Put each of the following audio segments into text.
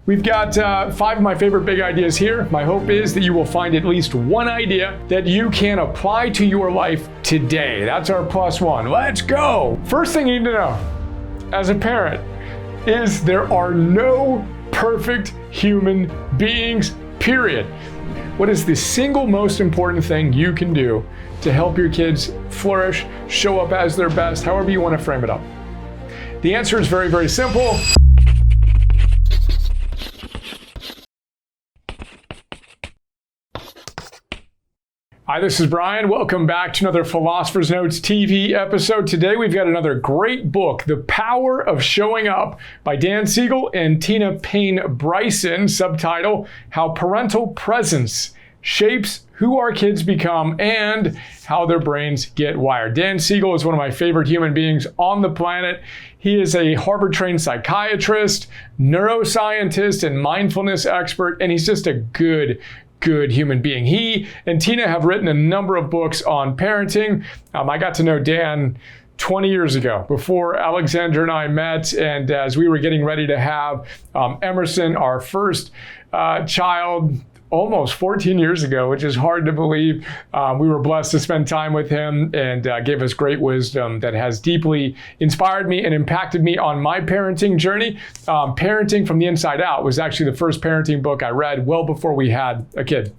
We've got 5 of my favorite big ideas here. My hope is that you will find at least one idea that you can apply to your life today. That's our +1. Let's go. First thing you need to know as a parent is there are no perfect human beings, period. What is the single most important thing you can do to help your kids flourish, show up as their best, however you want to frame it up? The answer is very, very simple. Hi, this is Brian. Welcome back to another Philosopher's Notes TV episode. Today we've got another great book, The Power of Showing Up by Dan Siegel and Payne Bryson, subtitle, How Parental Presence Shapes Who Our Kids Become and How Their Brains Get Wired. Dan Siegel is one of my favorite human beings on the planet. He is a Harvard-trained psychiatrist, neuroscientist, and mindfulness expert, and he's just a good human being. He and Tina have written a number of books on parenting. I got to know Dan 20 years ago, before Alexandra and I met, and as we were getting ready to have Emerson, our first child, almost 14 years ago, which is hard to believe. We were blessed to spend time with him and gave us great wisdom that has deeply inspired me and impacted me on my parenting journey. Parenting from the Inside Out was actually the first parenting book I read well before we had a kid.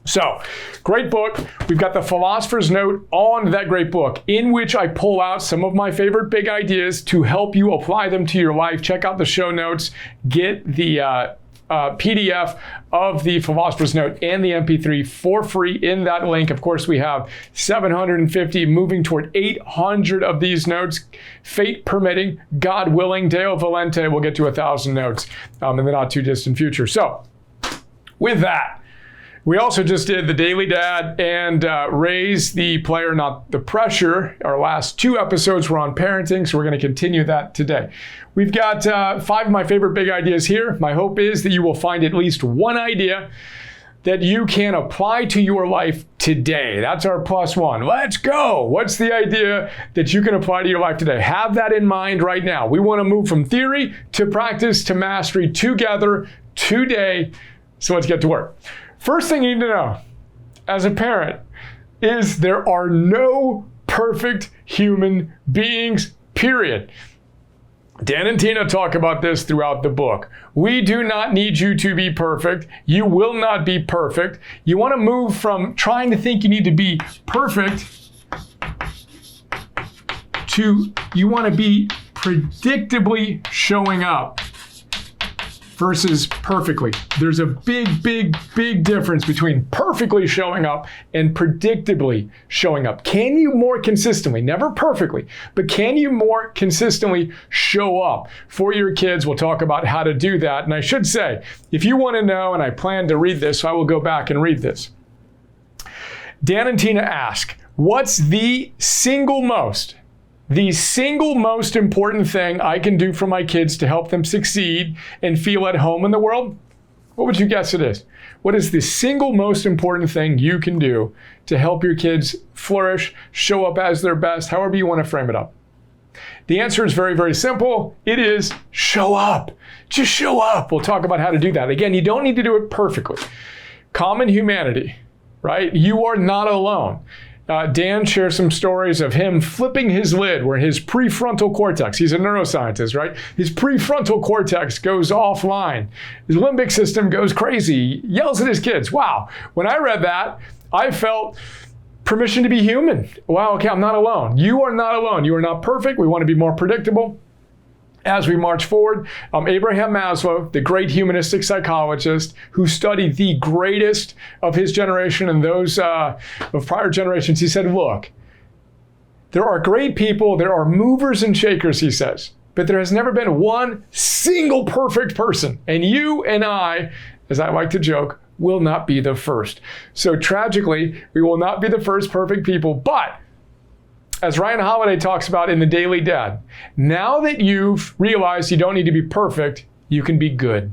So, great book. We've got the Philosopher's Note on that great book, in which I pull out some of my favorite big ideas to help you apply them to your life. Check out the show notes. Get the PDF of the Philosopher's Note and the MP3 for free in that link. Of course, we have 750, moving toward 800 of these notes. Fate permitting, God willing, Deo Volente, we'll get to 1,000 notes in the not too distant future. So, with that, we also just did The Daily Dad and Raise the Player, Not the Pressure. Our last 2 episodes were on parenting, so we're going to continue that today. We've got 5 of my favorite big ideas here. My hope is that you will find at least one idea that you can apply to your life today. That's our +1. Let's go. What's the idea that you can apply to your life today? Have that in mind right now. We want to move from theory to practice to mastery together today. So let's get to work. First thing you need to know as a parent is there are no perfect human beings, period. Dan and Tina talk about this throughout the book. We do not need you to be perfect. You will not be perfect. You want to move from trying to think you need to be perfect to you want to be predictably showing up versus perfectly. There's a big difference between perfectly showing up and predictably showing up. Can you more consistently, never perfectly, but can you more consistently show up for your kids? We'll talk about how to do that. And I should say, if you want to know, and I plan to read this, so I will go back and read this. Dan and Tina ask, what's the single most important thing I can do for my kids to help them succeed and feel at home in the world? What would you guess it is? What is the single most important thing you can do to help your kids flourish, show up as their best, however you want to frame it up? The answer is very, very simple. It is show up. Just show up. We'll talk about how to do that. Again, you don't need to do it perfectly. Common humanity, right? You are not alone. Dan shares some stories of him flipping his lid where his prefrontal cortex, he's a neuroscientist, right? His prefrontal cortex goes offline. His limbic system goes crazy, yells at his kids. Wow. When I read that, I felt permission to be human. Wow, okay, I'm not alone. You are not alone. You are not perfect. We want to be more predictable. As we march forward, Abraham Maslow, the great humanistic psychologist who studied the greatest of his generation and those of prior generations, he said, look, there are great people, there are movers and shakers, he says, but there has never been one single perfect person. And you and I, as I like to joke, will not be the first. So tragically, we will not be the first perfect people, but as Ryan Holiday talks about in The Daily Dad, now that you've realized you don't need to be perfect, you can be good.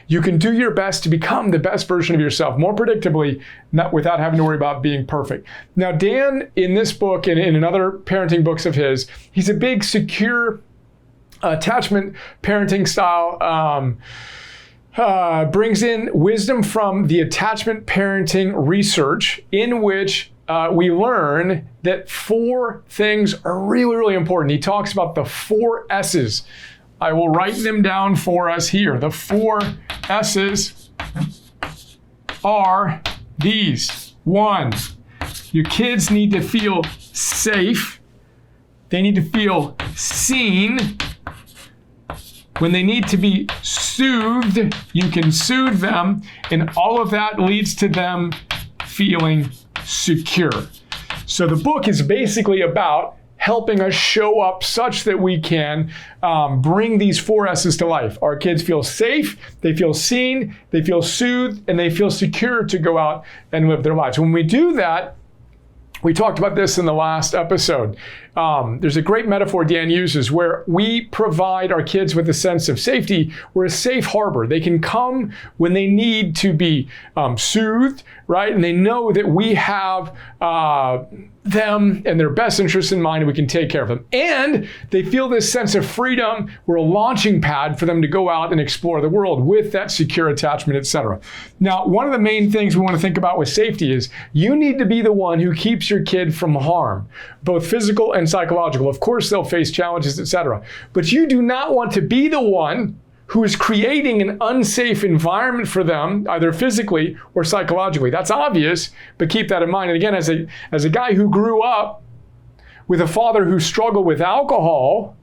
You can do your best to become the best version of yourself, more predictably, not without having to worry about being perfect. Now, Dan, in this book and in other parenting books of his, he's a big secure attachment parenting style brings in wisdom from the attachment parenting research, in which we learn that 4 things are really, really important. He talks about the 4 S's. I will write them down for us here. The 4 S's are these. 1, your kids need to feel safe. They need to feel seen. When they need to be soothed, you can soothe them, and all of that leads to them feeling secure. So the book is basically about helping us show up such that we can bring these 4 S's to life. Our kids feel safe, they feel seen, they feel soothed, and they feel secure to go out and live their lives. When we do that, we talked about this in the last episode. There's a great metaphor Dan uses where we provide our kids with a sense of safety. We're a safe harbor. They can come when they need to be soothed, right? And they know that we have them and their best interests in mind, and we can take care of them. And they feel this sense of freedom. We're a launching pad for them to go out and explore the world with that secure attachment, etc. Now, one of the main things we want to think about with safety is you need to be the one who keeps your kid from harm, both physical and psychological. Of course, they'll face challenges, etc. But you do not want to be the one who is creating an unsafe environment for them, either physically or psychologically. That's obvious, but keep that in mind. And again, as a guy who grew up with a father who struggled with alcohol,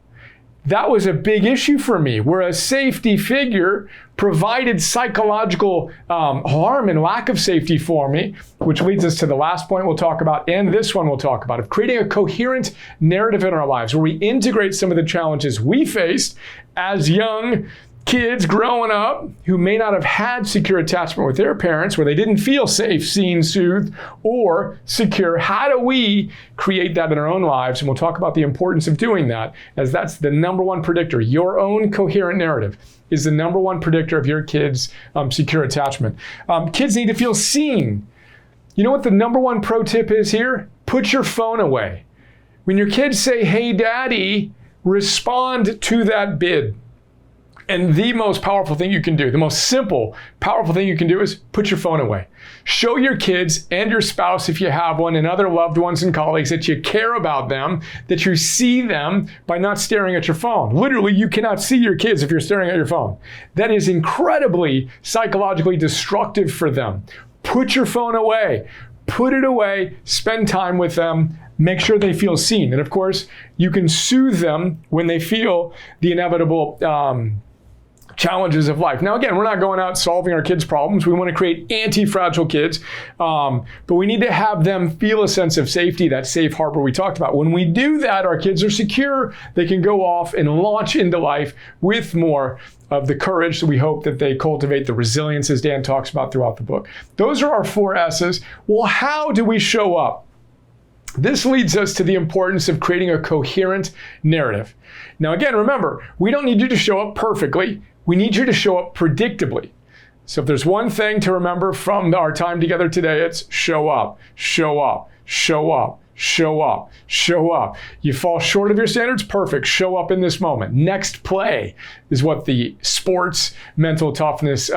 that was a big issue for me, where a safety figure provided psychological harm and lack of safety for me, which leads us to the last point we'll talk about, and this one we'll talk about, of creating a coherent narrative in our lives, where we integrate some of the challenges we faced as young kids growing up who may not have had secure attachment with their parents, where they didn't feel safe, seen, soothed, or secure. How do we create that in our own lives? And we'll talk about the importance of doing that, as that's the number one predictor. Your own coherent narrative is the number one predictor of your kids' secure attachment. Kids need to feel seen. You know what the number one pro tip is here? Put your phone away. When your kids say, "Hey, Daddy," respond to that bid. And the most powerful thing you can do, the most simple, powerful thing you can do, is put your phone away. Show your kids and your spouse, if you have one, and other loved ones and colleagues, that you care about them, that you see them by not staring at your phone. Literally, you cannot see your kids if you're staring at your phone. That is incredibly psychologically destructive for them. Put your phone away. Put it away. Spend time with them. Make sure they feel seen. And of course, you can soothe them when they feel the inevitable challenges of life. Now, again, we're not going out solving our kids' problems. We want to create anti-fragile kids, but we need to have them feel a sense of safety, that safe harbor we talked about. When we do that, our kids are secure. They can go off and launch into life with more of the courage. So we hope that they cultivate the resilience, as Dan talks about throughout the book. Those are our 4 S's. Well, how do we show up? This leads us to the importance of creating a coherent narrative. Now, again, remember, we don't need you to show up perfectly. We need you to show up predictably. So if there's one thing to remember from our time together today, it's show up, show up, show up, show up, show up. You fall short of your standards? Perfect. Show up in this moment. Next play is what the sports mental toughness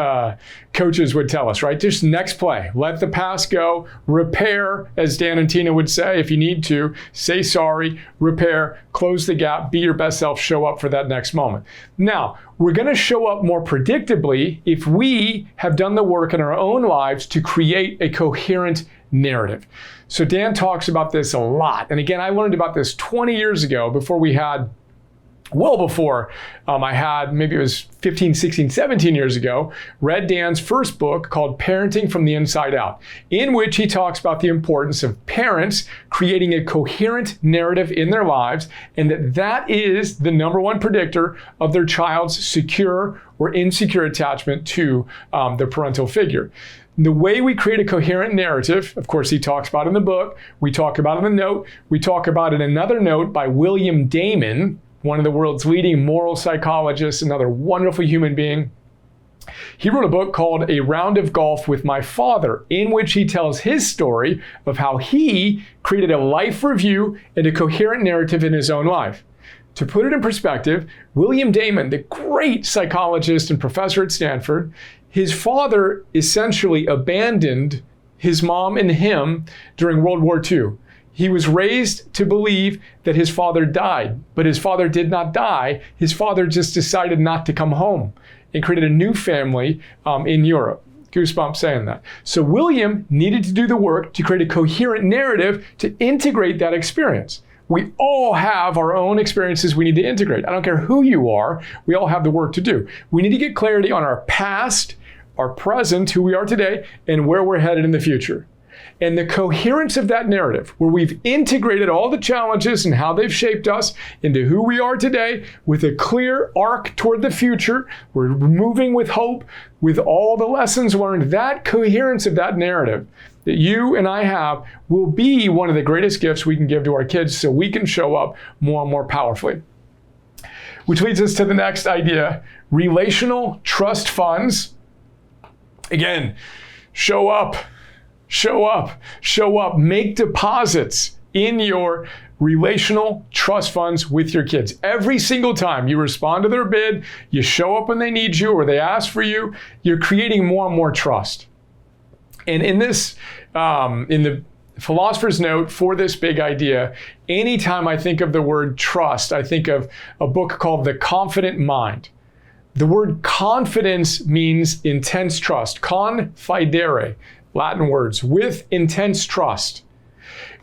coaches would tell us, right? Just next play. Let the past go. Repair, as Dan and Tina would say, if you need to. Say sorry, repair, close the gap, be your best self, show up for that next moment. Now, we're going to show up more predictably if we have done the work in our own lives to create a coherent narrative. So Dan talks about this a lot. And again, I learned about this 20 years ago, before we had, well before I had, maybe it was 15, 16, 17 years ago, read Dan's first book called Parenting from the Inside Out, in which he talks about the importance of parents creating a coherent narrative in their lives, and that is the number one predictor of their child's secure or insecure attachment to their parental figure. The way we create a coherent narrative, of course, he talks about in the book, we talk about in the note, we talk about in another note by William Damon, one of the world's leading moral psychologists, another wonderful human being. He wrote a book called A Round of Golf with My Father, in which he tells his story of how he created a life review and a coherent narrative in his own life. To put it in perspective, William Damon, the great psychologist and professor at Stanford, his father essentially abandoned his mom and him during World War II. He was raised to believe that his father died, but his father did not die. His father just decided not to come home and created a new family in Europe. Goosebumps saying that. So William needed to do the work to create a coherent narrative to integrate that experience. We all have our own experiences we need to integrate. I don't care who you are, we all have the work to do. We need to get clarity on our past, our present, who we are today, and where we're headed in the future. And the coherence of that narrative, where we've integrated all the challenges and how they've shaped us into who we are today with a clear arc toward the future, we're moving with hope, with all the lessons learned, that coherence of that narrative that you and I have will be one of the greatest gifts we can give to our kids so we can show up more and more powerfully. Which leads us to the next idea, relational trust funds. Again, show up, show up, show up. Make deposits in your relational trust funds with your kids. Every single time you respond to their bid, you show up when they need you or they ask for you, you're creating more and more trust. And in this, in the Philosopher's Note for this big idea, anytime I think of the word trust, I think of a book called The Confident Mind. The word confidence means intense trust. Confidere, Latin words, with intense trust.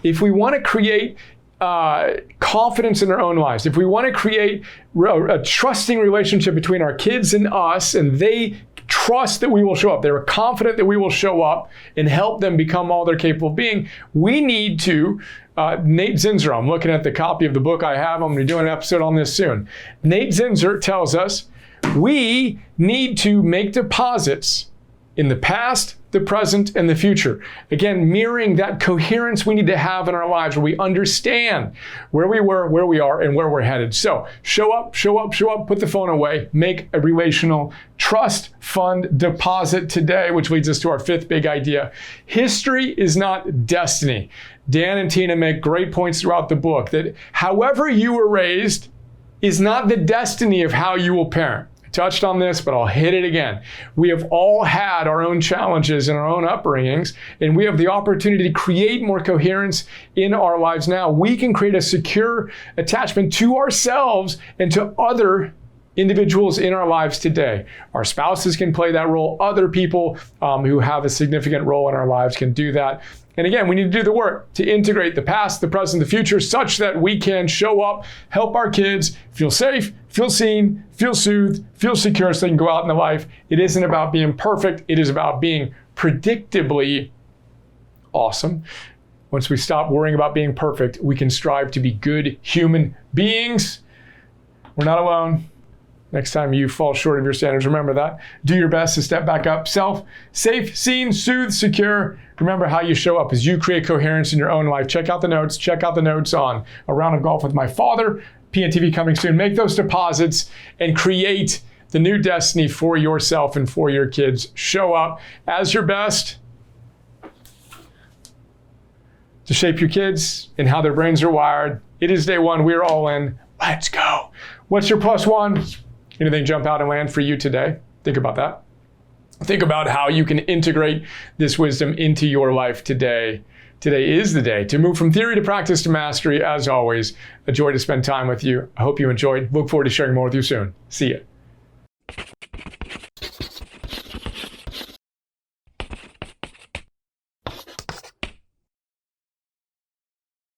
If we want to create confidence in our own lives, if we want to create a trusting relationship between our kids and us, and they trust that we will show up, they're confident that we will show up and help them become all they're capable of being, we need to, Nate Zinsser, I'm looking at the copy of the book I have, I'm going to be doing an episode on this soon. Nate Zinsser tells us we need to make deposits in the past, the present, and the future. Again, mirroring that coherence we need to have in our lives where we understand where we were, where we are, and where we're headed. So show up, show up, show up, put the phone away, make a relational trust fund deposit today, which leads us to our fifth big idea. History is not destiny. Dan and Tina make great points throughout the book that however you were raised is not the destiny of how you will parent. Touched on this, but I'll hit it again. We have all had our own challenges and our own upbringings, and we have the opportunity to create more coherence in our lives now. We can create a secure attachment to ourselves and to other individuals in our lives today. Our spouses can play that role. Other people who have a significant role in our lives can do that. And again, we need to do the work to integrate the past, the present, the future, such that we can show up, help our kids feel safe, feel seen, feel soothed, feel secure so they can go out in life. It isn't about being perfect. It is about being predictably awesome. Once we stop worrying about being perfect, we can strive to be good human beings. We're not alone. Next time you fall short of your standards, remember that. Do your best to step back up. Self, safe, seen, soothed, secure. Remember how you show up as you create coherence in your own life. Check out the notes. Check out the notes on A Round of Golf with My Father. PNTV coming soon. Make those deposits and create the new destiny for yourself and for your kids. Show up as your best to shape your kids and how their brains are wired. It is day one. We're all in. Let's go. What's your plus one? Anything jump out and land for you today? Think about that. Think about how you can integrate this wisdom into your life today. Today is the day to move from theory to practice to mastery. As always, a joy to spend time with you. I hope you enjoyed. Look forward to sharing more with you soon. See ya.